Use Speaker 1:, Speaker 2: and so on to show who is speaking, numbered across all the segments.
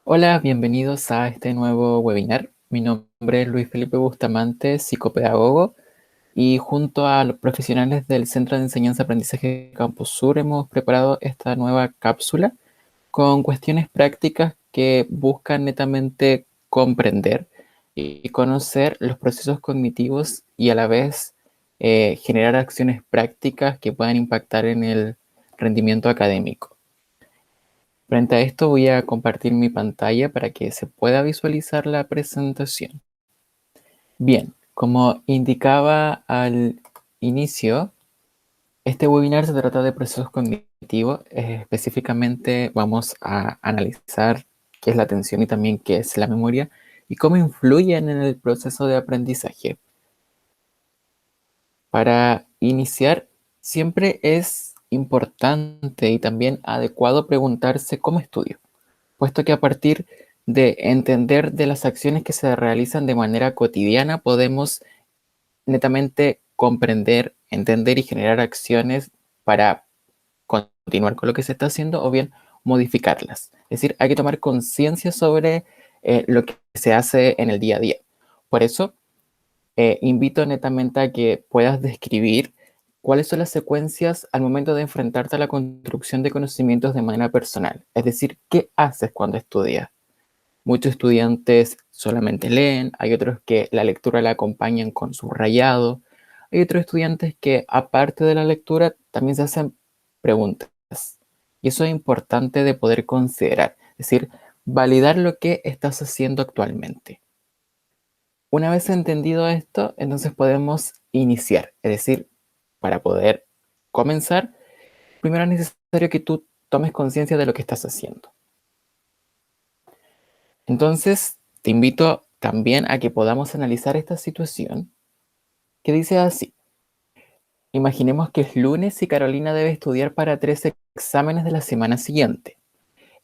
Speaker 1: Hola, bienvenidos a este nuevo webinar. Mi nombre es Luis Felipe Bustamante, psicopedagogo, y junto a los profesionales del Centro de Enseñanza-Aprendizaje Campus Sur hemos preparado esta nueva cápsula con cuestiones prácticas que buscan netamente comprender y conocer los procesos cognitivos y a la vez generar acciones prácticas que puedan impactar en el rendimiento académico. Frente a esto voy a compartir mi pantalla para que se pueda visualizar la presentación. Bien, como indicaba al inicio, este webinar se trata de procesos cognitivos. Específicamente vamos a analizar qué es la atención y también qué es la memoria y cómo influyen en el proceso de aprendizaje. Para iniciar, siempre es importante y también adecuado preguntarse cómo estudio, puesto que a partir de entender de las acciones que se realizan de manera cotidiana, podemos netamente comprender, entender y generar acciones para continuar con lo que se está haciendo o bien modificarlas. Es decir, hay que tomar conciencia sobre lo que se hace en el día a día. Por eso, invito netamente a que puedas describir cuáles son las secuencias al momento de enfrentarte a la construcción de conocimientos de manera personal. Es decir, ¿qué haces cuando estudias? Muchos estudiantes solamente leen, hay otros que la lectura la acompañan con subrayado, hay otros estudiantes que aparte de la lectura también se hacen preguntas. Y eso es importante de poder considerar, es decir, validar lo que estás haciendo actualmente. Una vez entendido esto, entonces podemos iniciar, es decir, para poder comenzar, primero es necesario que tú tomes conciencia de lo que estás haciendo. Entonces, te invito también a que podamos analizar esta situación que dice así. Imaginemos que es lunes y Carolina debe estudiar para 3 exámenes de la semana siguiente.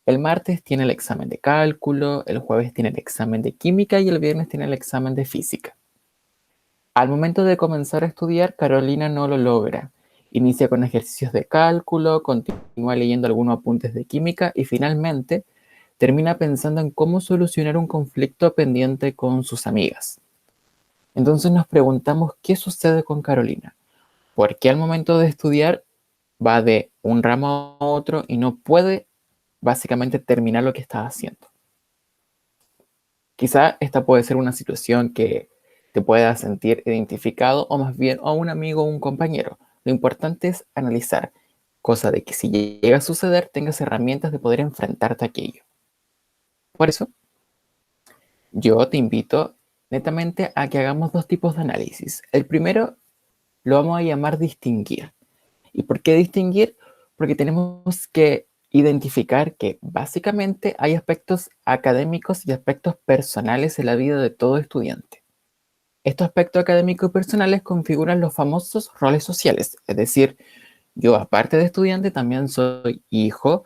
Speaker 1: El martes tiene el examen de cálculo, el jueves tiene el examen de química y el viernes tiene el examen de física. Al momento de comenzar a estudiar, Carolina no lo logra. Inicia con ejercicios de cálculo, continúa leyendo algunos apuntes de química y finalmente termina pensando en cómo solucionar un conflicto pendiente con sus amigas. Entonces nos preguntamos qué sucede con Carolina. ¿Por qué al momento de estudiar va de un ramo a otro y no puede básicamente terminar lo que está haciendo? Quizá esta puede ser una situación que te pueda sentir identificado o más bien a un amigo o un compañero. Lo importante es analizar, cosa de que si llega a suceder tengas herramientas de poder enfrentarte a aquello. Por eso, yo te invito netamente a que hagamos dos tipos de análisis. El primero lo vamos a llamar distinguir. ¿Y por qué distinguir? Porque tenemos que identificar que básicamente hay aspectos académicos y aspectos personales en la vida de todo estudiante. Estos aspectos académicos y personales configuran los famosos roles sociales, es decir, yo aparte de estudiante también soy hijo,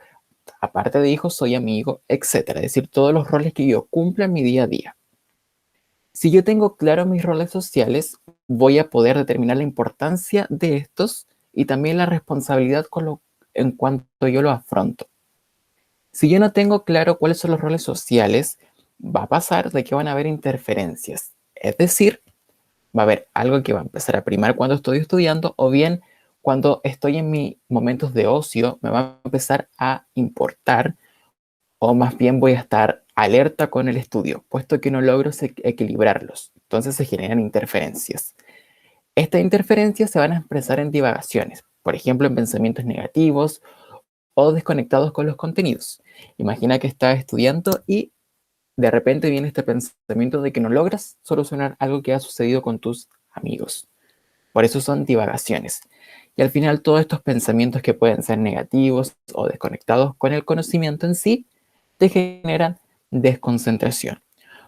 Speaker 1: aparte de hijo soy amigo, etcétera. Es decir, todos los roles que yo cumplo en mi día a día. Si yo tengo claro mis roles sociales, voy a poder determinar la importancia de estos y también la responsabilidad en cuanto yo lo afronto. Si yo no tengo claro cuáles son los roles sociales, va a pasar de que van a haber interferencias. Es decir, va a haber algo que va a empezar a primar cuando estoy estudiando o bien cuando estoy en mis momentos de ocio, me va a empezar a importar o más bien voy a estar alerta con el estudio, puesto que no logro equilibrarlos. Entonces se generan interferencias. Estas interferencias se van a expresar en divagaciones, por ejemplo, en pensamientos negativos o desconectados con los contenidos. Imagina que estás estudiando y de repente viene este pensamiento de que no logras solucionar algo que ha sucedido con tus amigos. Por eso son divagaciones. Y al final todos estos pensamientos que pueden ser negativos o desconectados con el conocimiento en sí, te generan desconcentración.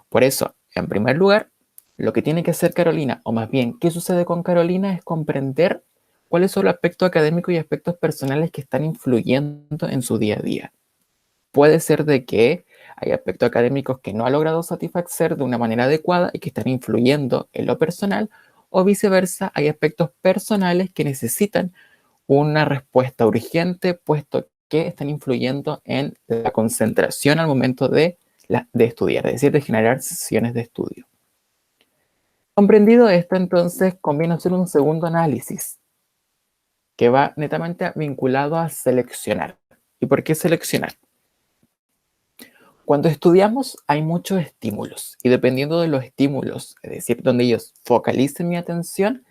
Speaker 1: Por eso, en primer lugar, lo que tiene que hacer Carolina, o más bien, ¿qué sucede con Carolina? Es comprender cuáles son los aspectos académicos y aspectos personales que están influyendo en su día a día. Puede ser de que hay aspectos académicos que no ha logrado satisfacer de una manera adecuada y que están influyendo en lo personal, o viceversa, hay aspectos personales que necesitan una respuesta urgente, puesto que están influyendo en la concentración al momento de de estudiar, es decir, de generar sesiones de estudio. Comprendido esto, entonces conviene hacer un segundo análisis que va netamente vinculado a seleccionar. ¿Y por qué seleccionar? Cuando estudiamos hay muchos estímulos y dependiendo de los estímulos, es decir, donde ellos focalicen mi atención,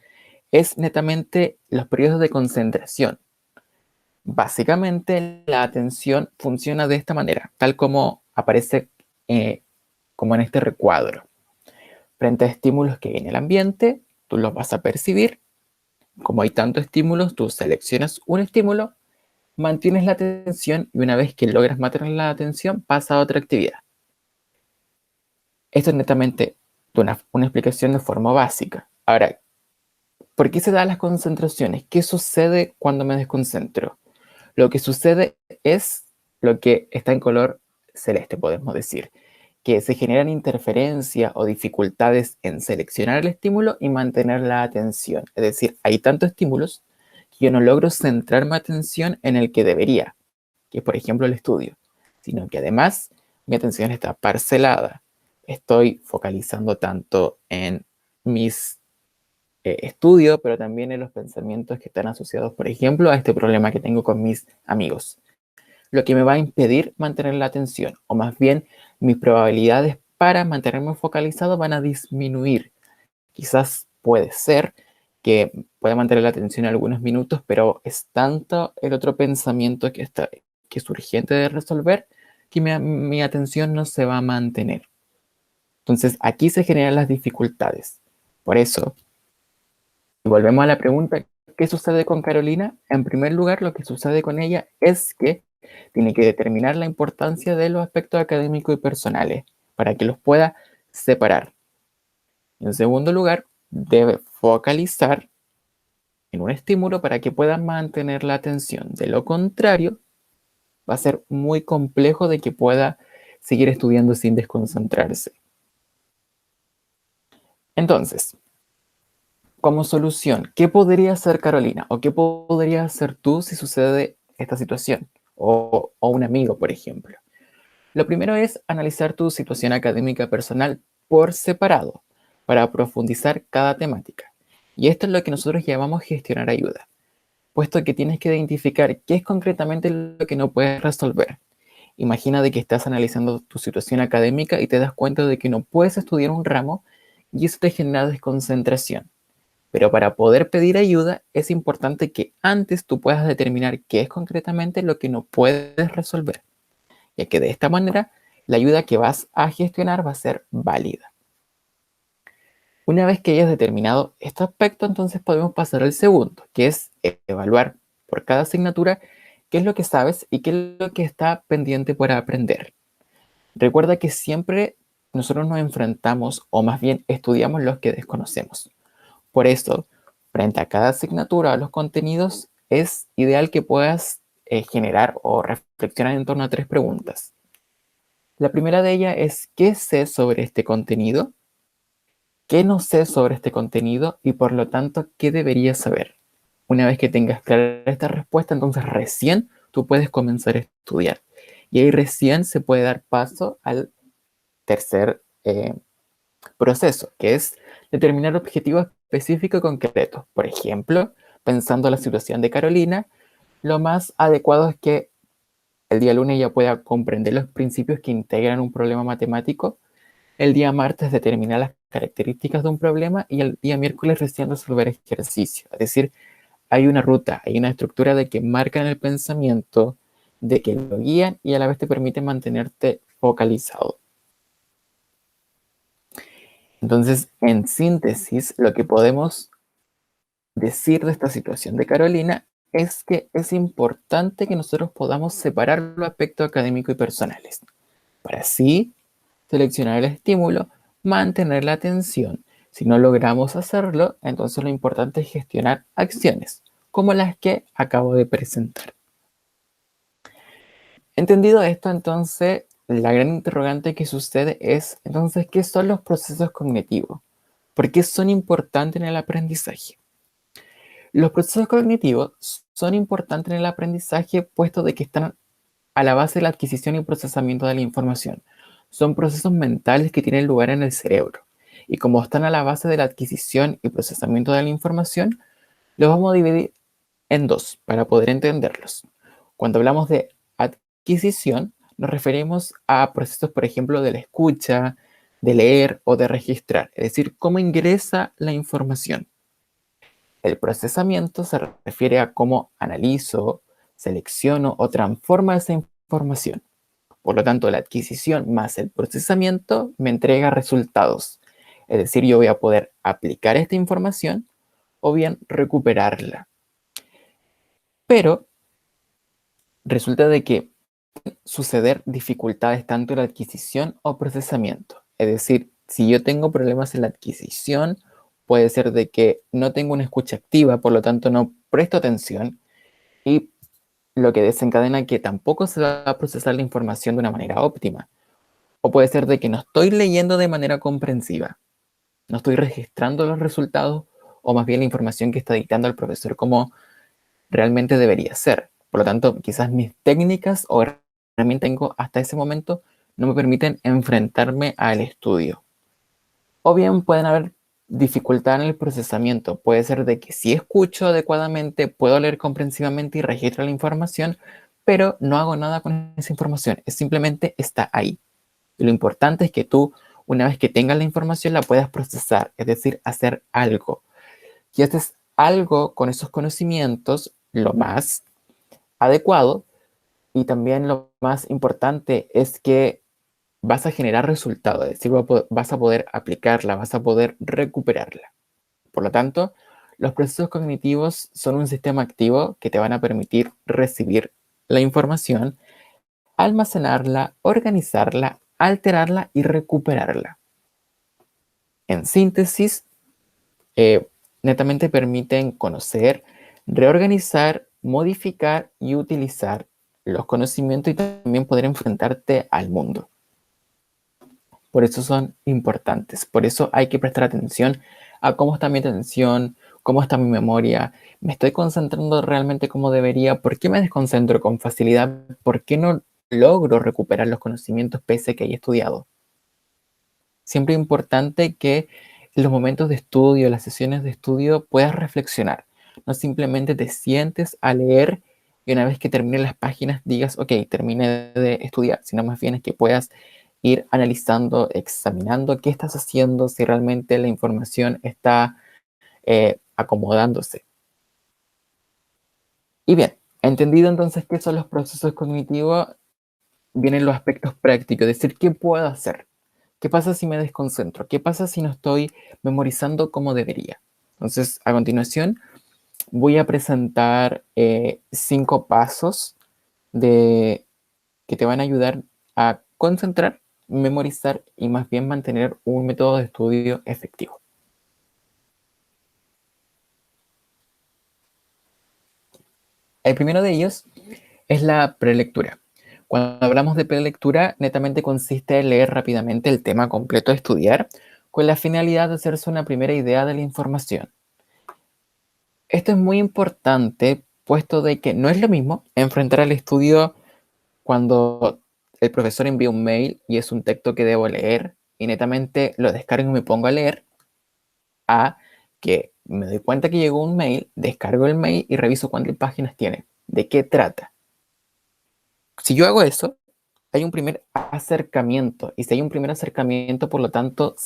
Speaker 1: es netamente los periodos de concentración. Básicamente la atención funciona de esta manera, tal como aparece como en este recuadro. Frente a estímulos que hay en el ambiente, tú los vas a percibir. Como hay tantos estímulos, tú seleccionas un estímulo, mantienes la atención y una vez que logras mantener la atención, pasa a otra actividad. Esto es netamente una explicación de forma básica. Ahora, ¿por qué se dan las concentraciones? ¿Qué sucede cuando me desconcentro? Lo que sucede es lo que está en color celeste, podemos decir, que se generan interferencias o dificultades en seleccionar el estímulo y mantener la atención. Es decir, hay tantos estímulos que yo no logro centrar mi atención en el que debería, que es por ejemplo el estudio, sino que además mi atención está parcelada. Estoy focalizando tanto en mis estudios, pero también en los pensamientos que están asociados, por ejemplo, a este problema que tengo con mis amigos, lo que me va a impedir mantener la atención, o más bien mis probabilidades para mantenerme focalizado van a disminuir. Quizás puede ser que pueda mantener la atención algunos minutos, pero es tanto el otro pensamiento que es urgente de resolver que mi atención no se va a mantener. Entonces aquí se generan las dificultades. Por eso, si volvemos a la pregunta, ¿qué sucede con Carolina? En primer lugar, lo que sucede con ella es que tiene que determinar la importancia de los aspectos académicos y personales para que los pueda separar. En segundo lugar, debe focalizar en un estímulo para que pueda mantener la atención. De lo contrario, va a ser muy complejo de que pueda seguir estudiando sin desconcentrarse. Entonces, como solución, ¿qué podría hacer Carolina? ¿O qué podría hacer tú si sucede esta situación? O un amigo, por ejemplo. Lo primero es analizar tu situación académica personal por separado para profundizar cada temática. Y esto es lo que nosotros llamamos gestionar ayuda, puesto que tienes que identificar qué es concretamente lo que no puedes resolver. Imagina de que estás analizando tu situación académica y te das cuenta de que no puedes estudiar un ramo y eso te genera desconcentración. Pero para poder pedir ayuda es importante que antes tú puedas determinar qué es concretamente lo que no puedes resolver, ya que de esta manera la ayuda que vas a gestionar va a ser válida. Una vez que hayas determinado este aspecto, entonces podemos pasar al segundo, que es evaluar por cada asignatura qué es lo que sabes y qué es lo que está pendiente por aprender. Recuerda que siempre nosotros nos enfrentamos, o más bien estudiamos los que desconocemos. Por eso, frente a cada asignatura o los contenidos, es ideal que puedas generar o reflexionar en torno a 3 preguntas. La primera de ellas es, ¿qué sé sobre este contenido? ¿Qué no sé sobre este contenido? Y por lo tanto, ¿qué debería saber? Una vez que tengas clara esta respuesta, entonces recién tú puedes comenzar a estudiar. Y ahí recién se puede dar paso al tercer proceso, que es determinar objetivos específicos y concretos. Por ejemplo, pensando en la situación de Carolina, lo más adecuado es que el día lunes ya pueda comprender los principios que integran un problema matemático, el día martes determinar las características de un problema y el día miércoles recién resolver ejercicio. Es decir, hay una ruta, hay una estructura de que marcan el pensamiento, de que lo guían y a la vez te permiten mantenerte focalizado. Entonces, en síntesis, lo que podemos decir de esta situación de Carolina es que es importante que nosotros podamos separar los aspectos académicos y personales, para así seleccionar el estímulo, mantener la atención. Si no logramos hacerlo, entonces lo importante es gestionar acciones, como las que acabo de presentar. Entendido esto, entonces, la gran interrogante que sucede es, entonces, ¿qué son los procesos cognitivos? ¿Por qué son importantes en el aprendizaje? Los procesos cognitivos son importantes en el aprendizaje puesto de que están a la base de la adquisición y procesamiento de la información. son procesos mentales que tienen lugar en el cerebro. Y como están a la base de la adquisición y procesamiento de la información, los vamos a dividir en dos para poder entenderlos. Cuando hablamos de adquisición, nos referimos a procesos, por ejemplo, de la escucha, de leer o de registrar, es decir, cómo ingresa la información. El procesamiento se refiere a cómo analizo, selecciono o transformo esa información. Por lo tanto, la adquisición más el procesamiento me entrega resultados. Es decir, yo voy a poder aplicar esta información o bien recuperarla. Pero resulta de que suceder dificultades tanto en la adquisición o procesamiento. Es decir, si yo tengo problemas en la adquisición, puede ser de que no tengo una escucha activa, por lo tanto no presto atención y lo que desencadena que tampoco se va a procesar la información de una manera óptima. O puede ser de que no estoy leyendo de manera comprensiva, no estoy registrando los resultados o más bien la información que está dictando el profesor como realmente debería ser. Por lo tanto, quizás mis técnicas o herramientas que tengo hasta ese momento no me permiten enfrentarme al estudio. O bien pueden haber dificultad en el procesamiento. Puede ser de que si escucho adecuadamente, puedo leer comprensivamente y registro la información, pero no hago nada con esa información. Es simplemente está ahí. Y lo importante es que tú, una vez que tengas la información, la puedas procesar, es decir, hacer algo. Y haces algo con esos conocimientos lo más adecuado y también lo más importante es que vas a generar resultados, es decir, vas a poder aplicarla, vas a poder recuperarla. Por lo tanto, los procesos cognitivos son un sistema activo que te van a permitir recibir la información, almacenarla, organizarla, alterarla y recuperarla. En síntesis, netamente permiten conocer, reorganizar, modificar y utilizar los conocimientos y también poder enfrentarte al mundo. Por eso son importantes, por eso hay que prestar atención a cómo está mi atención, cómo está mi memoria, me estoy concentrando realmente como debería, por qué me desconcentro con facilidad, por qué no logro recuperar los conocimientos pese a que haya estudiado. Siempre es importante que en los momentos de estudio, las sesiones de estudio, puedas reflexionar. No simplemente te sientes a leer y una vez que termines las páginas digas, ok, terminé de estudiar, sino más bien es que puedas ir analizando, examinando qué estás haciendo, si realmente la información está acomodándose. Y bien, entendido entonces qué son los procesos cognitivos, vienen los aspectos prácticos, es decir, ¿qué puedo hacer? ¿Qué pasa si me desconcentro? ¿Qué pasa si no estoy memorizando como debería? Entonces, a continuación, voy a presentar 5 pasos que te van a ayudar a concentrar, memorizar y más bien mantener un método de estudio efectivo. El primero de ellos es la prelectura. Cuando hablamos de prelectura, netamente consiste en leer rápidamente el tema completo a estudiar con la finalidad de hacerse una primera idea de la información. Esto es muy importante, puesto de que no es lo mismo enfrentar al estudio cuando el profesor envía un mail y es un texto que debo leer y netamente lo descargo y me pongo a leer, a que me doy cuenta que llegó un mail, descargo el mail y reviso cuántas páginas tiene, de qué trata. Si yo hago eso, hay un primer acercamiento y si hay un primer acercamiento, por lo tanto,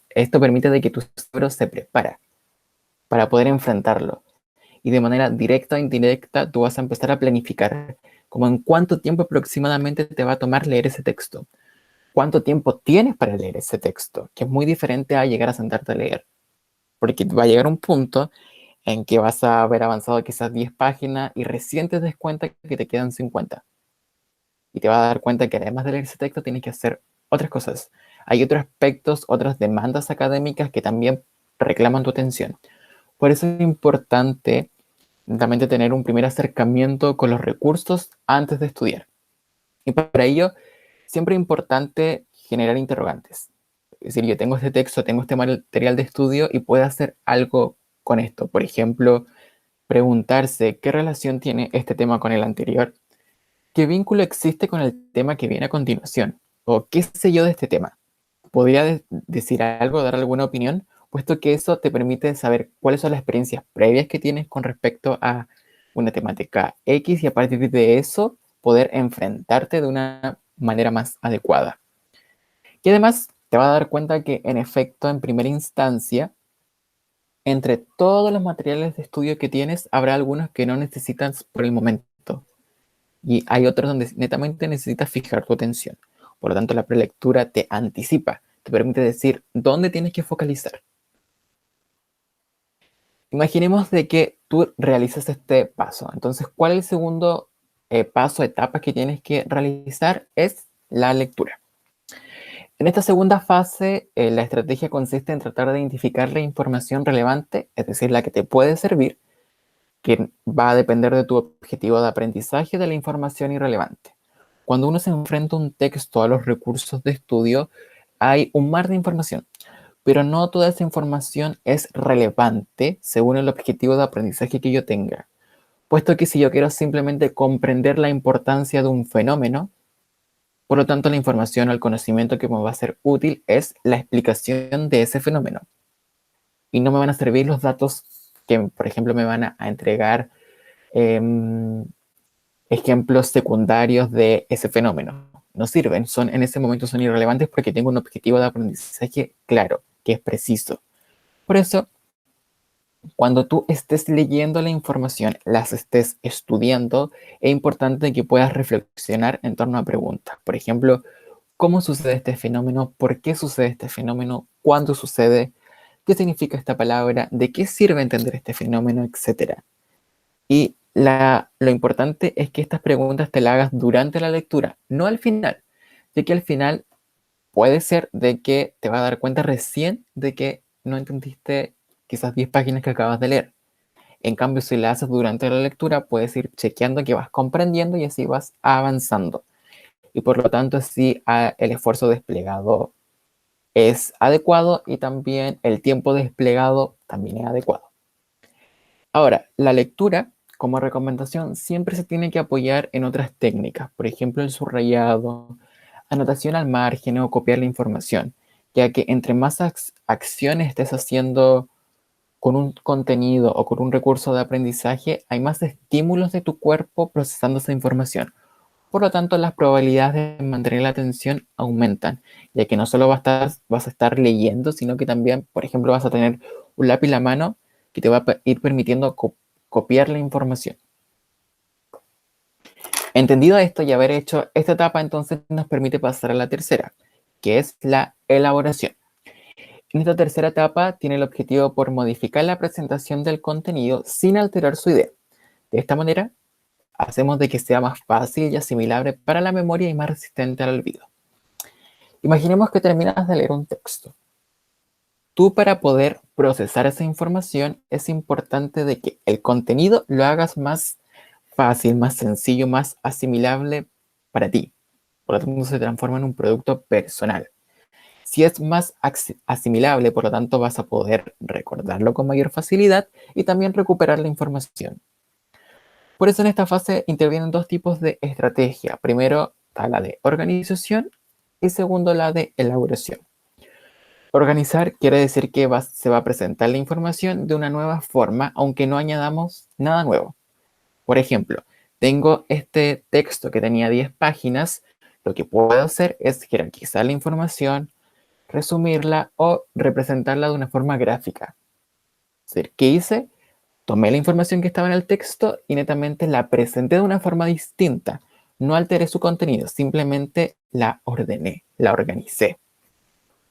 Speaker 1: esto permite de que tu cerebro se prepara para poder enfrentarlo. Y de manera directa o indirecta tú vas a empezar a planificar como en cuánto tiempo aproximadamente te va a tomar leer ese texto. ¿Cuánto tiempo tienes para leer ese texto? Que es muy diferente a llegar a sentarte a leer. Porque va a llegar un punto en que vas a haber avanzado quizás 10 páginas y recién te des cuenta que te quedan 50. Y te vas a dar cuenta que además de leer ese texto tienes que hacer otras cosas. Hay otros aspectos, otras demandas académicas que también reclaman tu atención. Por eso es importante también tener un primer acercamiento con los recursos antes de estudiar. Y para ello, siempre es importante generar interrogantes. Es decir, yo tengo este texto, tengo este material de estudio y puedo hacer algo con esto. Por ejemplo, preguntarse qué relación tiene este tema con el anterior, qué vínculo existe con el tema que viene a continuación. o qué sé yo de este tema. ¿Podría decir algo, dar alguna opinión? Puesto que eso te permite saber cuáles son las experiencias previas que tienes con respecto a una temática X y a partir de eso poder enfrentarte de una manera más adecuada. Y además te vas a dar cuenta que en efecto, en primera instancia, entre todos los materiales de estudio que tienes, habrá algunos que no necesitas por el momento. Y hay otros donde netamente necesitas fijar tu atención. Por lo tanto, la prelectura te anticipa, te permite decir dónde tienes que focalizar. Imaginemos de que tú realizas este paso. Entonces, ¿cuál es el segundo paso, etapa que tienes que realizar? Es la lectura. En esta segunda fase, la estrategia consiste en tratar de identificar la información relevante, es decir, la que te puede servir, que va a depender de tu objetivo de aprendizaje de la información irrelevante. Cuando uno se enfrenta a un texto, a los recursos de estudio, hay un mar de información, pero no toda esa información es relevante según el objetivo de aprendizaje que yo tenga. Puesto que si yo quiero simplemente comprender la importancia de un fenómeno, por lo tanto la información o el conocimiento que me va a ser útil es la explicación de ese fenómeno. Y no me van a servir los datos que, por ejemplo, me van a entregar eh, ejemplos secundarios de ese fenómeno. No sirven, en ese momento son irrelevantes porque tengo un objetivo de aprendizaje claro, que es preciso. Por eso, cuando tú estés leyendo la información, las estés estudiando, es importante que puedas reflexionar en torno a preguntas. Por ejemplo, ¿cómo sucede este fenómeno? ¿Por qué sucede este fenómeno? ¿Cuándo sucede? ¿Qué significa esta palabra? ¿De qué sirve entender este fenómeno? Etcétera. Y lo importante es que estas preguntas te las hagas durante la lectura, no al final, ya que al final puede ser de que te vas a dar cuenta recién de que no entendiste quizás 10 páginas que acabas de leer. En cambio, si la haces durante la lectura, puedes ir chequeando que vas comprendiendo y así vas avanzando. Y por lo tanto, así el esfuerzo desplegado es adecuado y también el tiempo desplegado también es adecuado. Ahora, la lectura, como recomendación, siempre se tiene que apoyar en otras técnicas, por ejemplo, el subrayado, anotación al margen o copiar la información, ya que entre más acciones estés haciendo con un contenido o con un recurso de aprendizaje, hay más estímulos de tu cuerpo procesando esa información. Por lo tanto, las probabilidades de mantener la atención aumentan, ya que no solo vas a estar leyendo, sino que también, por ejemplo, vas a tener un lápiz en la mano que te va a ir permitiendo copiar la información. Entendido esto y haber hecho esta etapa, entonces nos permite pasar a la tercera, que es la elaboración. En esta tercera etapa tiene el objetivo por modificar la presentación del contenido sin alterar su idea. De esta manera, hacemos de que sea más fácil y asimilable para la memoria y más resistente al olvido. Imaginemos que terminas de leer un texto. Tú, para poder procesar esa información, es importante de que el contenido lo hagas más fácil, más sencillo, más asimilable para ti. Por lo tanto, se transforma en un producto personal. Si es más asimilable, por lo tanto, vas a poder recordarlo con mayor facilidad y también recuperar la información. Por eso en esta fase intervienen dos tipos de estrategia. Primero está la de organización y segundo la de elaboración. Organizar quiere decir que se va a presentar la información de una nueva forma, aunque no añadamos nada nuevo. Por ejemplo, tengo este texto que tenía 10 páginas. Lo que puedo hacer es jerarquizar la información, resumirla o representarla de una forma gráfica. Es decir, ¿qué hice? Tomé la información que estaba en el texto y netamente la presenté de una forma distinta. No alteré su contenido, simplemente la ordené, la organicé.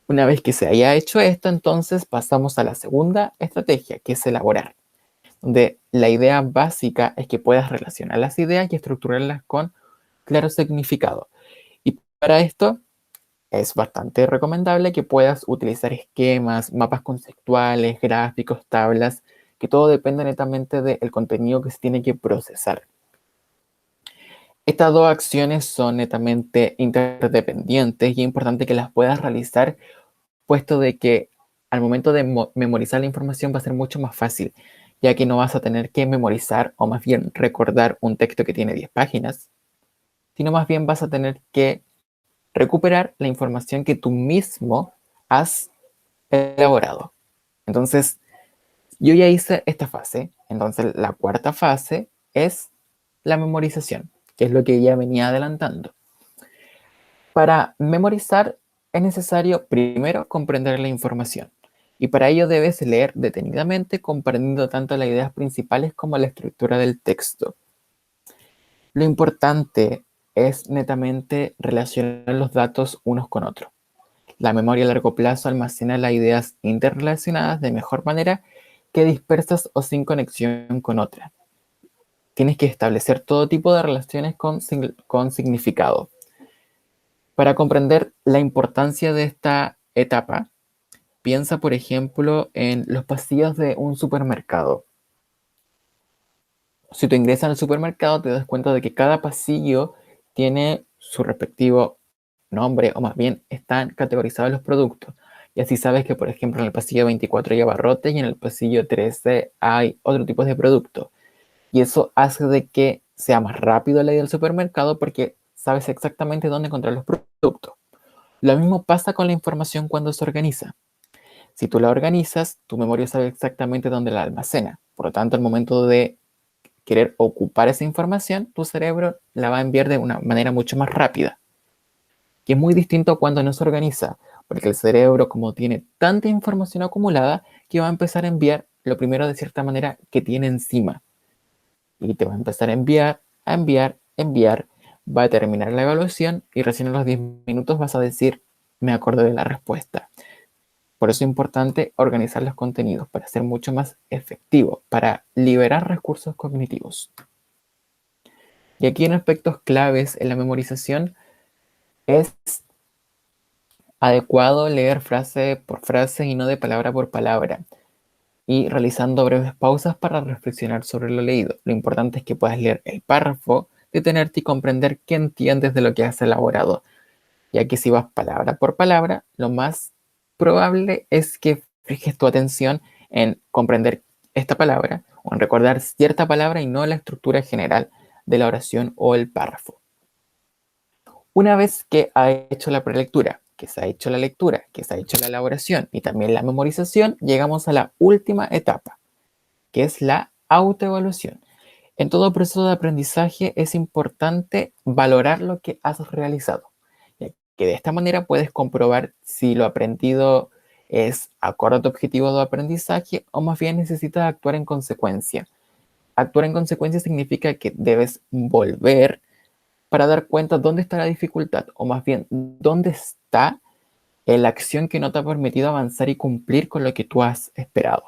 Speaker 1: Una vez que se haya hecho esto, entonces pasamos a la segunda estrategia, que es elaborar, donde la idea básica es que puedas relacionar las ideas y estructurarlas con claro significado. Y para esto es bastante recomendable que puedas utilizar esquemas, mapas conceptuales, gráficos, tablas, que todo depende netamente del contenido que se tiene que procesar. Estas dos acciones son netamente interdependientes y es importante que las puedas realizar, puesto de que al momento de memorizar la información va a ser mucho más fácil, ya que no vas a tener que memorizar o más bien recordar un texto que tiene 10 páginas, sino más bien vas a tener que recuperar la información que tú mismo has elaborado. Entonces, yo ya hice esta fase, entonces la cuarta fase es la memorización, que es lo que ya venía adelantando. Para memorizar es necesario primero comprender la información, y para ello debes leer detenidamente, comprendiendo tanto las ideas principales como la estructura del texto. Lo importante es netamente relacionar los datos unos con otros. La memoria a largo plazo almacena las ideas interrelacionadas de mejor manera que dispersas o sin conexión con otras. Tienes que establecer todo tipo de relaciones con significado. Para comprender la importancia de esta etapa, piensa, por ejemplo, en los pasillos de un supermercado. Si tú ingresas al supermercado, te das cuenta de que cada pasillo tiene su respectivo nombre, o más bien están categorizados los productos. Y así sabes que, por ejemplo, en el pasillo 24 hay abarrotes y en el pasillo 13 hay otro tipo de producto. Y eso hace de que sea más rápido la ida al supermercado porque sabes exactamente dónde encontrar los productos. Lo mismo pasa con la información cuando se organiza. Si tú la organizas, tu memoria sabe exactamente dónde la almacena. Por lo tanto, al momento de querer ocupar esa información, tu cerebro la va a enviar de una manera mucho más rápida. Y es muy distinto cuando no se organiza, porque el cerebro, como tiene tanta información acumulada, que va a empezar a enviar lo primero de cierta manera que tiene encima. Y te va a empezar a enviar, enviar, va a terminar la evaluación y recién a los 10 minutos vas a decir, me acordé de la respuesta. Por eso es importante organizar los contenidos para ser mucho más efectivo, para liberar recursos cognitivos. Y aquí en aspectos claves en la memorización es adecuado leer frase por frase y no de palabra por palabra, y realizando breves pausas para reflexionar sobre lo leído. Lo importante es que puedas leer el párrafo, detenerte y comprender qué entiendes de lo que has elaborado, ya que si vas palabra por palabra, lo más probable es que fijes tu atención en comprender esta palabra o en recordar cierta palabra y no la estructura general de la oración o el párrafo. Una vez que ha hecho la prelectura, que se ha hecho la lectura, que se ha hecho la elaboración y también la memorización, llegamos a la última etapa, que es la autoevaluación. En todo proceso de aprendizaje es importante valorar lo que has realizado, ya que de esta manera puedes comprobar si lo aprendido es acorde a tu objetivo de aprendizaje o más bien necesitas actuar en consecuencia. Actuar en consecuencia significa que debes volver para dar cuenta dónde está la dificultad, o más bien dónde está la acción que no te ha permitido avanzar y cumplir con lo que tú has esperado.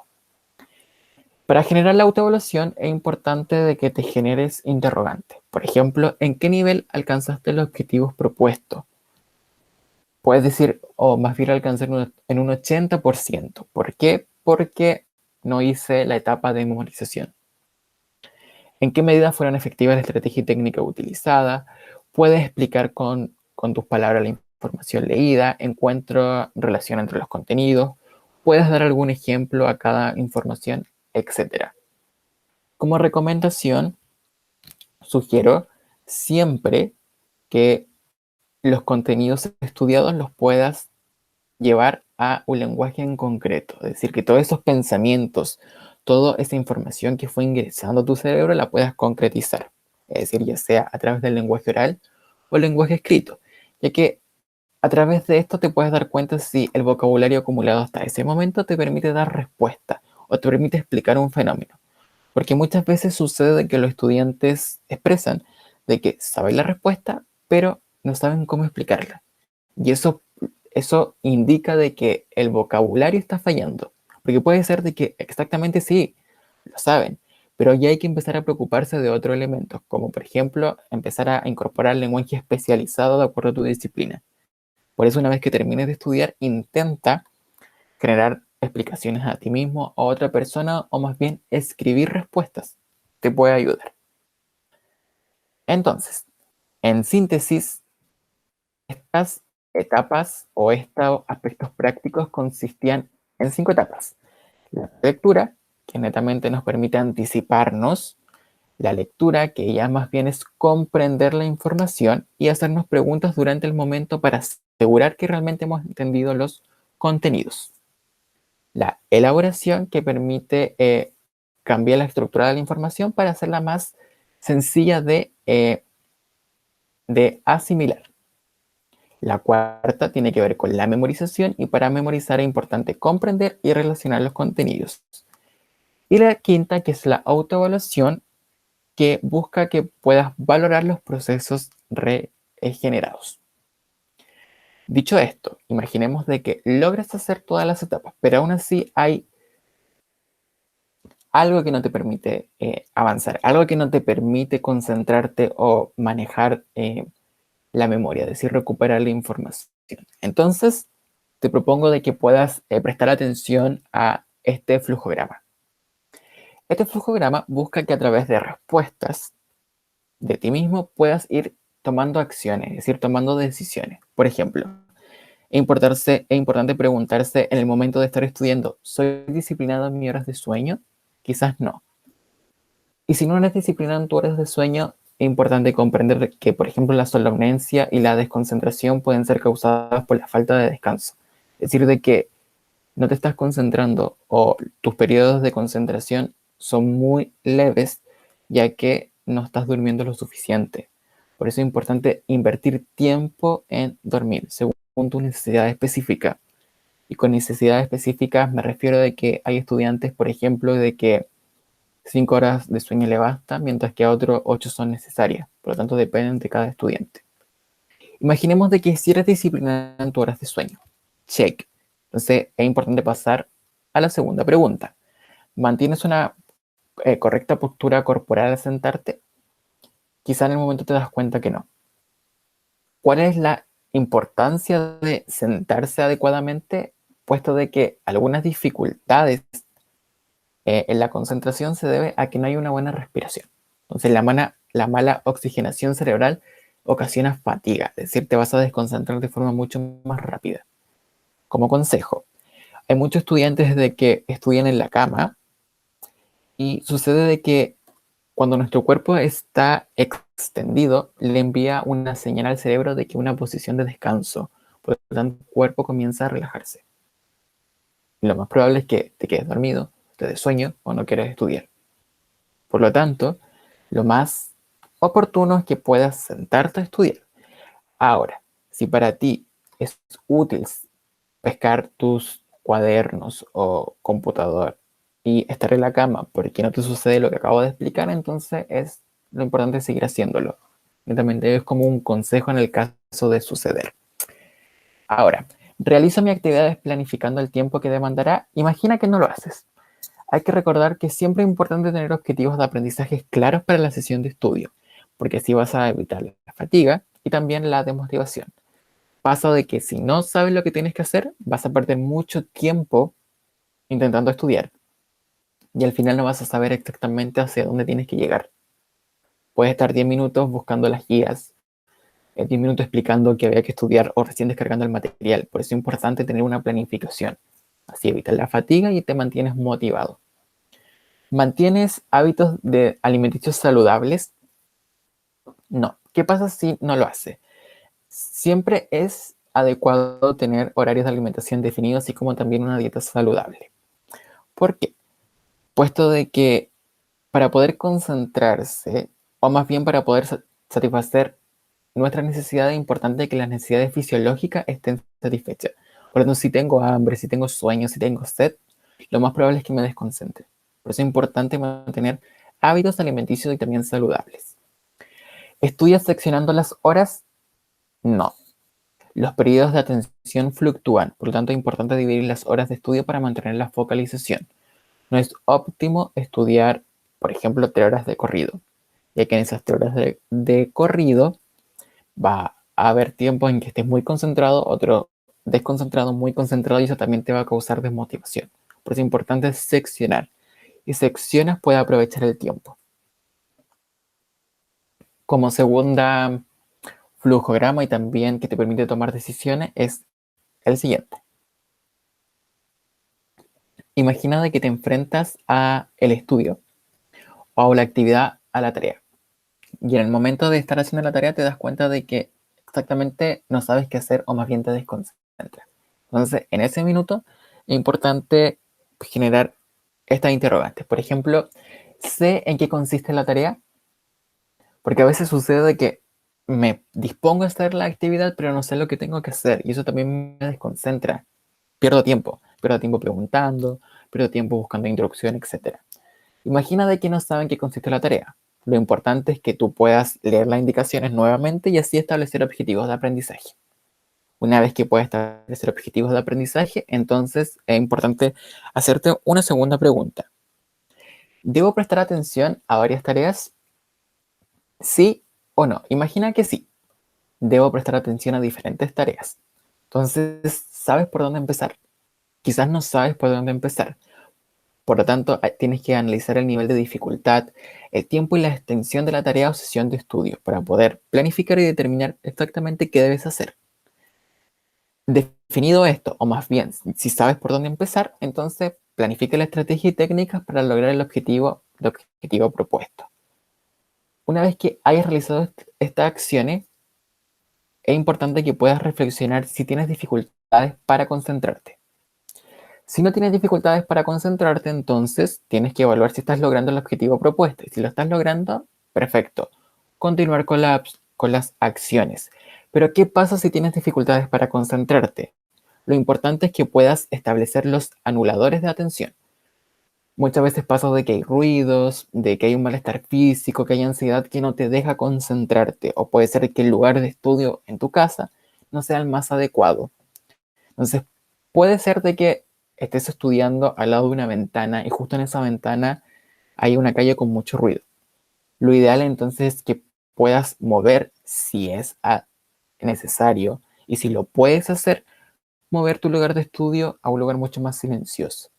Speaker 1: Para generar la autoevaluación es importante de que te generes interrogantes. Por ejemplo, ¿en qué nivel alcanzaste los objetivos propuestos? Puedes decir, o más bien alcanzar en un 80%. ¿Por qué? Porque no hice la etapa de memorización. ¿En qué medida fueron efectivas la estrategia y técnica utilizada? Puedes explicar con tus palabras la información leída, encuentro relación entre los contenidos, puedes dar algún ejemplo a cada información, etc. Como recomendación, sugiero siempre que los contenidos estudiados los puedas llevar a un lenguaje en concreto. Es decir, que todos esos pensamientos, toda esa información que fue ingresando a tu cerebro la puedas concretizar. Es decir, ya sea a través del lenguaje oral o el lenguaje escrito. Ya que a través de esto te puedes dar cuenta si el vocabulario acumulado hasta ese momento te permite dar respuesta o te permite explicar un fenómeno. Porque muchas veces sucede que los estudiantes expresan de que saben la respuesta, pero no saben cómo explicarla. Y eso indica de que el vocabulario está fallando. Porque puede ser de que exactamente sí, lo saben, pero ya hay que empezar a preocuparse de otros elementos, como por ejemplo empezar a incorporar lenguaje especializado de acuerdo a tu disciplina. Por eso una vez que termines de estudiar, intenta generar explicaciones a ti mismo, a otra persona, o más bien escribir respuestas. Te puede ayudar. Entonces, en síntesis, estas etapas o estos aspectos prácticos consistían en 5 etapas. La lectura, que netamente nos permite anticiparnos La lectura, que ya más bien es comprender la información y hacernos preguntas durante el momento para asegurar que realmente hemos entendido los contenidos. La elaboración, que permite cambiar la estructura de la información para hacerla más sencilla de asimilar. La cuarta tiene que ver con la memorización, y para memorizar es importante comprender y relacionar los contenidos. Y la quinta, que es la autoevaluación, que busca que puedas valorar los procesos regenerados. Dicho esto, imaginemos de que logras hacer todas las etapas, pero aún así hay algo que no te permite avanzar, algo que no te permite concentrarte o manejar la memoria, es decir, recuperar la información. Entonces, te propongo de que puedas prestar atención a este flujograma. Este flujograma busca que a través de respuestas de ti mismo puedas ir tomando acciones, es decir, tomando decisiones. Por ejemplo, es importante preguntarse en el momento de estar estudiando, ¿soy disciplinado en mis horas de sueño? Quizás no. Y si no eres disciplinado en tus horas de sueño, es importante comprender que, por ejemplo, la somnolencia y la desconcentración pueden ser causadas por la falta de descanso. Es decir, de que no te estás concentrando o tus periodos de concentración son muy leves, ya que no estás durmiendo lo suficiente. Por eso es importante invertir tiempo en dormir según tu necesidad específica. Y con necesidades específicas me refiero de que hay estudiantes, por ejemplo, de que 5 horas de sueño le basta, mientras que a otros 8 son necesarias. Por lo tanto, dependen de cada estudiante. Imaginemos de que si eres disciplinado en tus horas de sueño. Check. Entonces, es importante pasar a la segunda pregunta. ¿Mantienes una correcta postura corporal al sentarte? Quizá en el momento te das cuenta que no. ¿Cuál es la importancia de sentarse adecuadamente? Puesto de que algunas dificultades en la concentración se debe a que no hay una buena respiración. Entonces, la mala oxigenación cerebral ocasiona fatiga, es decir, te vas a desconcentrar de forma mucho más rápida. Como consejo, hay muchos estudiantes de que estudian en la cama y sucede de que cuando nuestro cuerpo está extendido, le envía una señal al cerebro de que una posición de descanso. Por lo tanto, el cuerpo comienza a relajarse. Y lo más probable es que te quedes dormido, te des sueño o no quieras estudiar. Por lo tanto, lo más oportuno es que puedas sentarte a estudiar. Ahora, si para ti es útil pescar tus cuadernos o computador y estar en la cama porque no te sucede lo que acabo de explicar, entonces es lo importante es seguir haciéndolo. Netamente es como un consejo en el caso de suceder. Ahora, realizo mis actividades planificando el tiempo que demandará. Imagina que no lo haces. Hay que recordar que siempre es importante tener objetivos de aprendizaje claros para la sesión de estudio, porque así vas a evitar la fatiga y también la desmotivación. Pasa de que si no sabes lo que tienes que hacer, vas a perder mucho tiempo intentando estudiar y al final no vas a saber exactamente hacia dónde tienes que llegar. Puedes estar 10 minutos buscando las guías, 10 minutos explicando que había que estudiar o recién descargando el material. Por eso es importante tener una planificación. Así evitas la fatiga y te mantienes motivado. ¿Mantienes hábitos de alimenticios saludables? No. ¿Qué pasa si no lo hace? Siempre es adecuado tener horarios de alimentación definidos, así como también una dieta saludable. ¿Por qué? Puesto de que para poder concentrarse, o más bien para poder satisfacer nuestras necesidades, es importante que las necesidades fisiológicas estén satisfechas. Por lo tanto, si tengo hambre, si tengo sueño, si tengo sed, lo más probable es que me desconcentre. Por eso es importante mantener hábitos alimenticios y también saludables. ¿Estudias seccionando las horas? No. Los periodos de atención fluctúan, por lo tanto es importante dividir las horas de estudio para mantener la focalización. No es óptimo estudiar, por ejemplo, 3 horas de corrido, ya que en esas 3 horas de corrido va a haber tiempo en que estés muy concentrado, otro desconcentrado, muy concentrado, y eso también te va a causar desmotivación. Por eso es importante seccionar. Y seccionas puede aprovechar el tiempo. Como segunda flujograma y también que te permite tomar decisiones es el siguiente. Imagina de que te enfrentas a el estudio o a la actividad a la tarea. Y en el momento de estar haciendo la tarea te das cuenta de que exactamente no sabes qué hacer o más bien te desconcentras. Entonces, en ese minuto es importante generar estas interrogantes. Por ejemplo, ¿sé en qué consiste la tarea? Porque a veces sucede de que me dispongo a hacer la actividad, pero no sé lo que tengo que hacer. Y eso también me desconcentra. Pierdo tiempo preguntando, pierdo tiempo buscando instrucción, etc. Imagina de que no saben qué consiste la tarea. Lo importante es que tú puedas leer las indicaciones nuevamente y así establecer objetivos de aprendizaje. Una vez que puedas establecer objetivos de aprendizaje, entonces es importante hacerte una segunda pregunta. ¿Debo prestar atención a varias tareas? ¿Sí o no? Imagina que sí. Debo prestar atención a diferentes tareas. Entonces, ¿sabes por dónde empezar? Quizás no sabes por dónde empezar. Por lo tanto, tienes que analizar el nivel de dificultad, el tiempo y la extensión de la tarea o sesión de estudio para poder planificar y determinar exactamente qué debes hacer. Definido esto, o más bien, si sabes por dónde empezar, entonces planifica la estrategia y técnicas para lograr el objetivo propuesto. Una vez que hayas realizado estas acciones, es importante que puedas reflexionar si tienes dificultades para concentrarte. Si no tienes dificultades para concentrarte, entonces tienes que evaluar si estás logrando el objetivo propuesto. Y si lo estás logrando, perfecto. Continuar con las acciones. Pero ¿qué pasa si tienes dificultades para concentrarte? Lo importante es que puedas establecer los anuladores de atención. Muchas veces pasa de que hay ruidos, de que hay un malestar físico, que hay ansiedad que no te deja concentrarte. O puede ser que el lugar de estudio en tu casa no sea el más adecuado. Entonces, puede ser de que estés estudiando al lado de una ventana y justo en esa ventana hay una calle con mucho ruido. Lo ideal entonces es que puedas mover si es necesario y si lo puedes hacer, mover tu lugar de estudio a un lugar mucho más silencioso.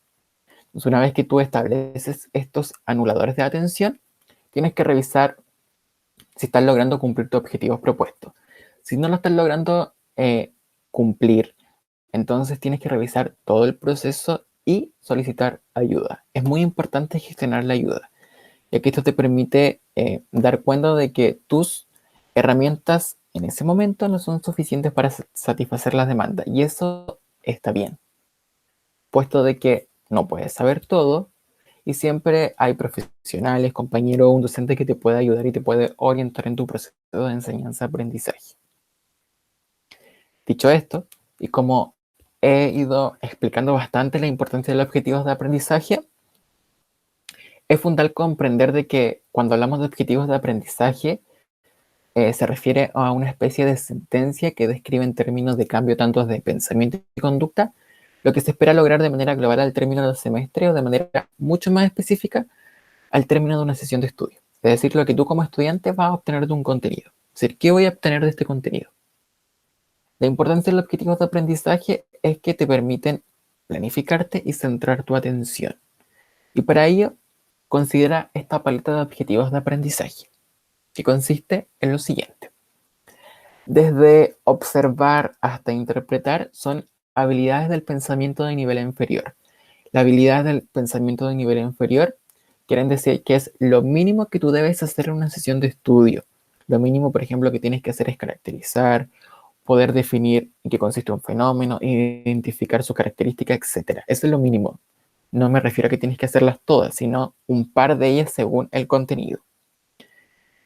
Speaker 1: Entonces, una vez que tú estableces estos anuladores de atención, tienes que revisar si estás logrando cumplir tus objetivos propuestos. Si no lo estás logrando cumplir, entonces tienes que revisar todo el proceso y solicitar ayuda. Es muy importante gestionar la ayuda, ya que esto te permite dar cuenta de que tus herramientas en ese momento no son suficientes para satisfacer las demandas. Y eso está bien, puesto de que no puedes saber todo y siempre hay profesionales, compañeros o un docente que te puede ayudar y te puede orientar en tu proceso de enseñanza-aprendizaje. Dicho esto, y como he ido explicando bastante la importancia de los objetivos de aprendizaje, es fundamental comprender de que cuando hablamos de objetivos de aprendizaje, se refiere a una especie de sentencia que describe en términos de cambio tanto de pensamiento y conducta, lo que se espera lograr de manera global al término del semestre o de manera mucho más específica al término de una sesión de estudio. Es decir, lo que tú como estudiante vas a obtener de un contenido. Es decir, ¿qué voy a obtener de este contenido? La importancia de los objetivos de aprendizaje es que te permiten planificarte y centrar tu atención. Y para ello, considera esta paleta de objetivos de aprendizaje, que consiste en lo siguiente. Desde observar hasta interpretar son habilidades del pensamiento de nivel inferior. Las habilidades del pensamiento de nivel inferior quieren decir que es lo mínimo que tú debes hacer en una sesión de estudio. Lo mínimo, por ejemplo, que tienes que hacer es caracterizar, poder definir en qué consiste un fenómeno, identificar sus características, etc. Eso es lo mínimo. No me refiero a que tienes que hacerlas todas, sino un par de ellas según el contenido.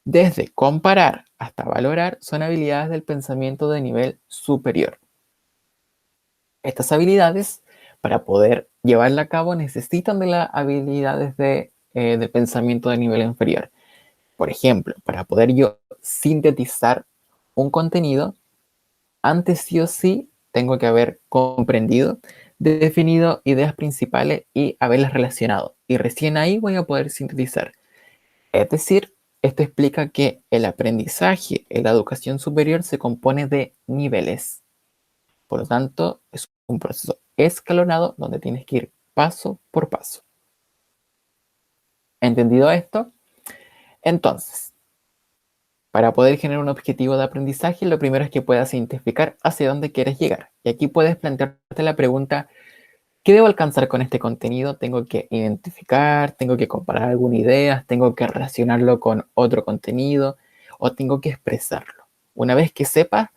Speaker 1: Desde comparar hasta valorar son habilidades del pensamiento de nivel superior. Estas habilidades, para poder llevarla a cabo, necesitan de las habilidades del pensamiento de nivel inferior. Por ejemplo, para poder yo sintetizar un contenido, antes sí o sí tengo que haber comprendido, definido ideas principales y haberlas relacionado. Y recién ahí voy a poder sintetizar. Es decir, esto explica que el aprendizaje en la educación superior se compone de niveles. Por lo tanto, es un proceso escalonado donde tienes que ir paso por paso. ¿Entendido esto? Entonces, para poder generar un objetivo de aprendizaje, lo primero es que puedas identificar hacia dónde quieres llegar. Y aquí puedes plantearte la pregunta, ¿Qué debo alcanzar con este contenido? Tengo que identificar, tengo que comparar algunas ideas, tengo que relacionarlo con otro contenido o tengo que expresarlo. Una vez que sepas,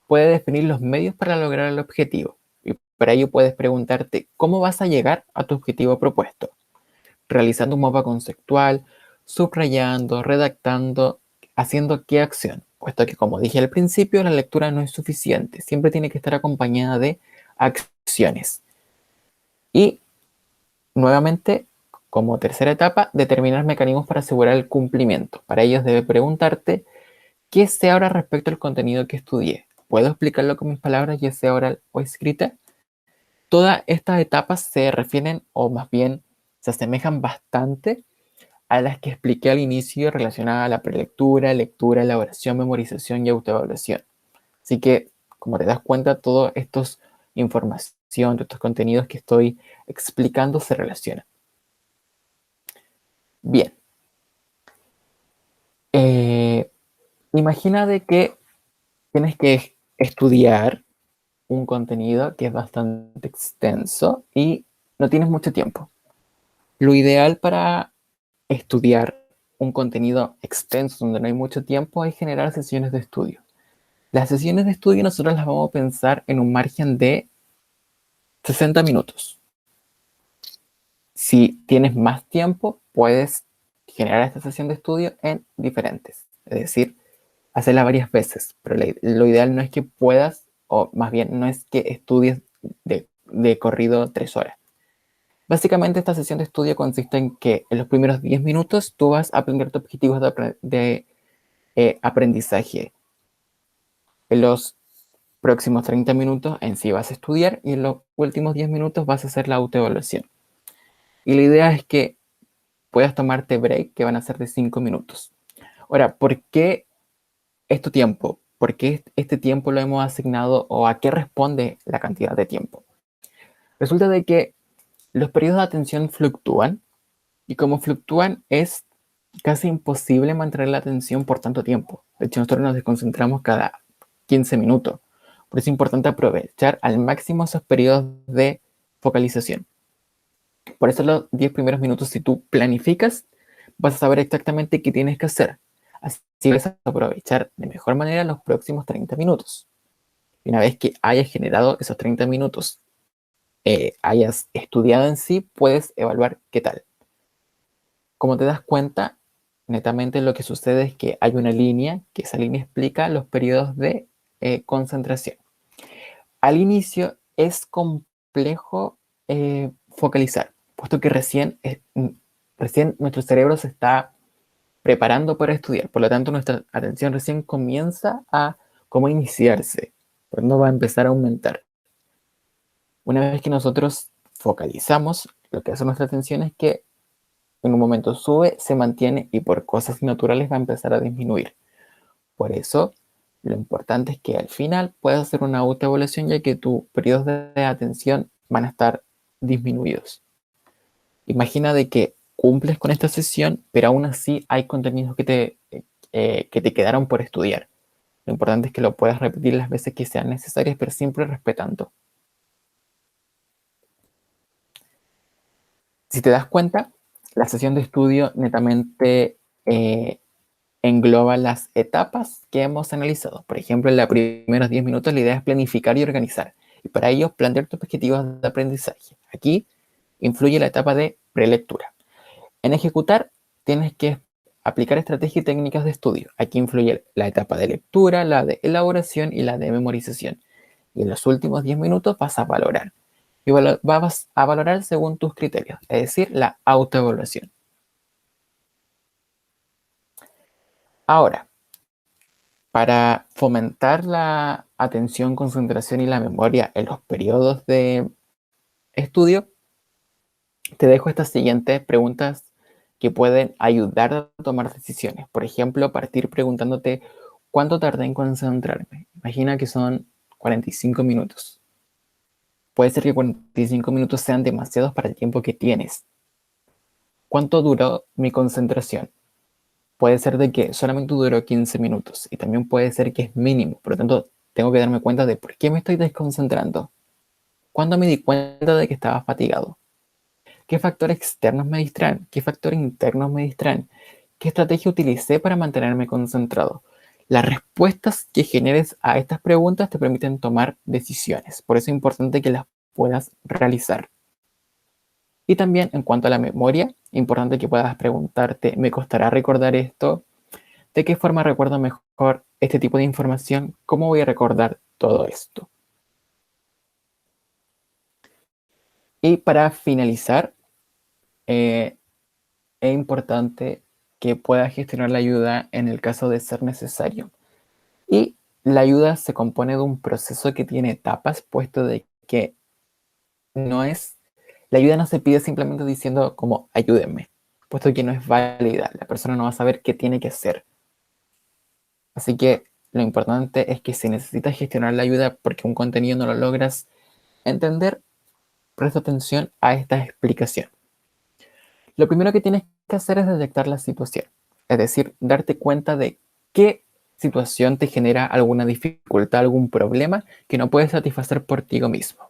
Speaker 1: puedes definir los medios para lograr el objetivo. Y para ello puedes preguntarte cómo vas a llegar a tu objetivo propuesto, realizando un mapa conceptual, subrayando, redactando, haciendo qué acción. Puesto que, como dije al principio, la lectura no es suficiente, siempre tiene que estar acompañada de acciones. Y nuevamente, como tercera etapa, determinar mecanismos para asegurar el cumplimiento. Para ello debe preguntarte, ¿qué sé ahora respecto al contenido que estudié? ¿Puedo explicarlo con mis palabras, ya sea oral o escrita? Todas estas etapas se refieren, o más bien se asemejan bastante a las que expliqué al inicio relacionadas a la prelectura, lectura, elaboración, memorización y autoevaluación. Así que, como te das cuenta, todos estos información, todos estos contenidos que estoy explicando se relacionan. Bien, imagina de que tienes que estudiar un contenido que es bastante extenso y no tienes mucho tiempo. Lo ideal para estudiar un contenido extenso donde no hay mucho tiempo es generar sesiones de estudio. Las sesiones de estudio nosotros las vamos a pensar en un margen de 60 minutos. Si tienes más tiempo, puedes generar esta sesión de estudio en diferentes. Es decir, hacerla varias veces, pero lo ideal no es que puedas, o más bien no es que estudies de corrido 3 horas. Básicamente esta sesión de estudio consiste en que en los primeros 10 minutos tú vas a aprender tus objetivos de aprendizaje. En los próximos 30 minutos en sí vas a estudiar y en los últimos 10 minutos vas a hacer la autoevaluación. Y la idea es que puedas tomarte break que van a ser de 5 minutos. Ahora, ¿por qué es tu tiempo? ¿Por qué este tiempo lo hemos asignado o a qué responde la cantidad de tiempo? Resulta de que los periodos de atención fluctúan y como fluctúan es casi imposible mantener la atención por tanto tiempo. De hecho, nosotros nos desconcentramos cada 15 minutos. Por eso es importante aprovechar al máximo esos periodos de focalización. Por eso los 10 primeros minutos, si tú planificas, vas a saber exactamente qué tienes que hacer. Así vas a aprovechar de mejor manera los próximos 30 minutos. Y una vez que hayas generado esos 30 minutos, hayas estudiado en sí, puedes evaluar qué tal. Como te das cuenta, netamente lo que sucede es que hay una línea, que esa línea explica los periodos de concentración. Al inicio es complejo focalizar, puesto que recién nuestro cerebro se está preparando para estudiar, por lo tanto nuestra atención recién comienza a como iniciarse, pero no va a empezar a aumentar. Una vez que nosotros focalizamos, lo que hace nuestra atención es que en un momento sube, se mantiene y por cosas naturales va a empezar a disminuir. Por eso, lo importante es que al final puedas hacer una autoevaluación ya que tus periodos de atención van a estar disminuidos. Imagina de que cumples con esta sesión, pero aún así hay contenidos que te quedaron por estudiar. Lo importante es que lo puedas repetir las veces que sean necesarias, pero siempre respetando. Si te das cuenta, la sesión de estudio netamente engloba las etapas que hemos analizado. Por ejemplo, en los primeros 10 minutos la idea es planificar y organizar. Y para ello, plantear tus objetivos de aprendizaje. Aquí influye la etapa de prelectura. En ejecutar, tienes que aplicar estrategias y técnicas de estudio. Aquí influye la etapa de lectura, la de elaboración y la de memorización. Y en los últimos 10 minutos vas a valorar. Y vas a valorar según tus criterios, es decir, la autoevaluación. Ahora, para fomentar la atención, concentración y la memoria en los periodos de estudio, te dejo estas siguientes preguntas que pueden ayudar a tomar decisiones. Por ejemplo, partir preguntándote cuánto tardé en concentrarme. Imagina que son 45 minutos. Puede ser que 45 minutos sean demasiados para el tiempo que tienes. ¿Cuánto duró mi concentración? Puede ser de que solamente duró 15 minutos y también puede ser que es mínimo. Por lo tanto, tengo que darme cuenta de por qué me estoy desconcentrando. ¿Cuándo me di cuenta de que estaba fatigado? ¿Qué factores externos me distraen? ¿Qué factores internos me distraen? ¿Qué estrategia utilicé para mantenerme concentrado? Las respuestas que generes a estas preguntas te permiten tomar decisiones. Por eso es importante que las puedas realizar. Y también en cuanto a la memoria, importante que puedas preguntarte, ¿me costará recordar esto? ¿De qué forma recuerdo mejor este tipo de información? ¿Cómo voy a recordar todo esto? Y para finalizar, es importante que puedas gestionar la ayuda en el caso de ser necesario. Y la ayuda se compone de un proceso que tiene etapas, puesto de que no es, la ayuda no se pide simplemente diciendo como ayúdenme, puesto que no es válida, la persona no va a saber qué tiene que hacer. Así que lo importante es que si necesitas gestionar la ayuda porque un contenido no lo logras entender, presta atención a esta explicación. Lo primero que tienes que hacer es detectar la situación, es decir, darte cuenta de qué situación te genera alguna dificultad, algún problema que no puedes satisfacer por ti mismo.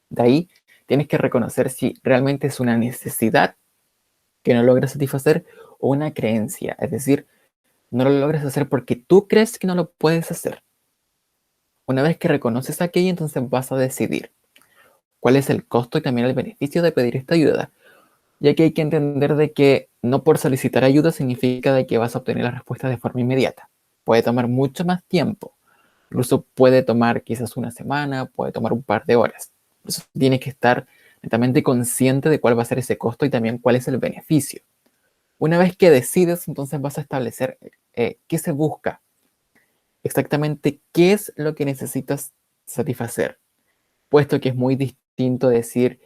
Speaker 1: De ahí tienes que reconocer si realmente es una necesidad que no logras satisfacer o una creencia, es decir, no lo logras hacer porque tú crees que no lo puedes hacer. Una vez que reconoces aquello, entonces vas a decidir cuál es el costo y también el beneficio de pedir esta ayuda, ya que hay que entender de que no por solicitar ayuda significa de que vas a obtener la respuesta de forma inmediata. Puede tomar mucho más tiempo, incluso puede tomar quizás una semana, puede tomar un par de horas. Por eso tienes que estar netamente consciente de cuál va a ser ese costo y también cuál es el beneficio. Una vez que decides, entonces vas a establecer qué se busca, exactamente qué es lo que necesitas satisfacer, puesto que es muy distinto decir,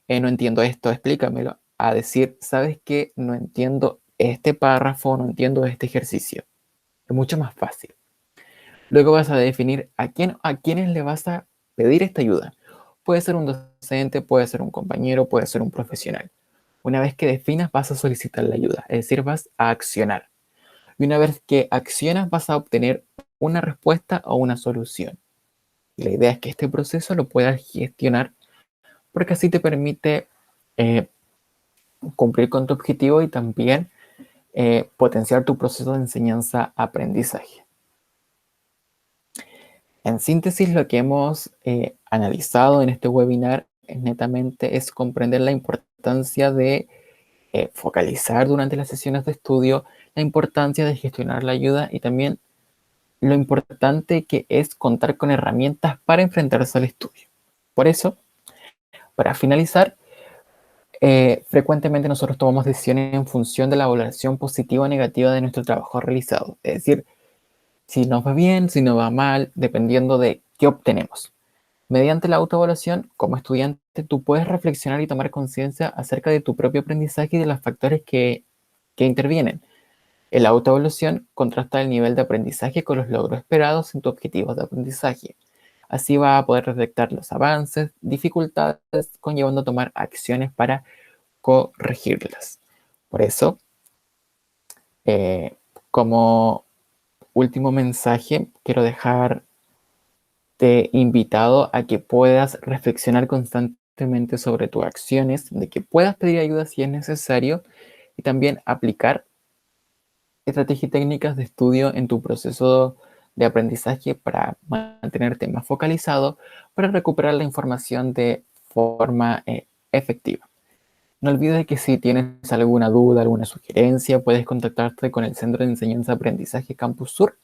Speaker 1: no entiendo esto, explícamelo, a decir, ¿sabes qué? No entiendo este párrafo, no entiendo este ejercicio. Es mucho más fácil. Luego vas a definir a quiénes le vas a pedir esta ayuda. Puede ser un docente, puede ser un compañero, puede ser un profesional. Una vez que definas, vas a solicitar la ayuda, es decir, vas a accionar. Y una vez que accionas, vas a obtener una respuesta o una solución. Y la idea es que este proceso lo puedas gestionar porque así te permite eh, cumplir con tu objetivo y también potenciar tu proceso de enseñanza-aprendizaje. En síntesis, lo que hemos analizado en este webinar netamente es comprender la importancia de focalizar durante las sesiones de estudio, la importancia de gestionar la ayuda y también lo importante que es contar con herramientas para enfrentarse al estudio. Por eso, para finalizar, frecuentemente nosotros tomamos decisiones en función de la valoración positiva o negativa de nuestro trabajo realizado. Es decir, si nos va bien, si nos va mal, dependiendo de qué obtenemos. Mediante la autoevaluación, como estudiante, tú puedes reflexionar y tomar conciencia acerca de tu propio aprendizaje y de los factores que intervienen. En la autoevaluación contrasta el nivel de aprendizaje con los logros esperados en tus objetivos de aprendizaje. Así va a poder detectar los avances, dificultades, conllevando a tomar acciones para corregirlas. Por eso, eh, como último mensaje, quiero dejarte invitado a que puedas reflexionar constantemente sobre tus acciones, de que puedas pedir ayuda si es necesario y también aplicar estrategias y técnicas de estudio en tu proceso de aprendizaje para mantenerte más focalizado, para recuperar la información de forma efectiva. No olvides que si tienes alguna duda, alguna sugerencia, puedes contactarte con el Centro de Enseñanza Aprendizaje Campus Sur,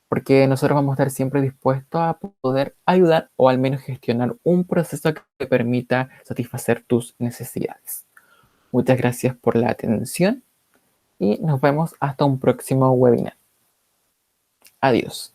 Speaker 1: porque nosotros vamos a estar siempre dispuestos a poder ayudar o al menos gestionar un proceso que te permita satisfacer tus necesidades. Muchas gracias por la atención y nos vemos hasta un próximo webinar. Adiós.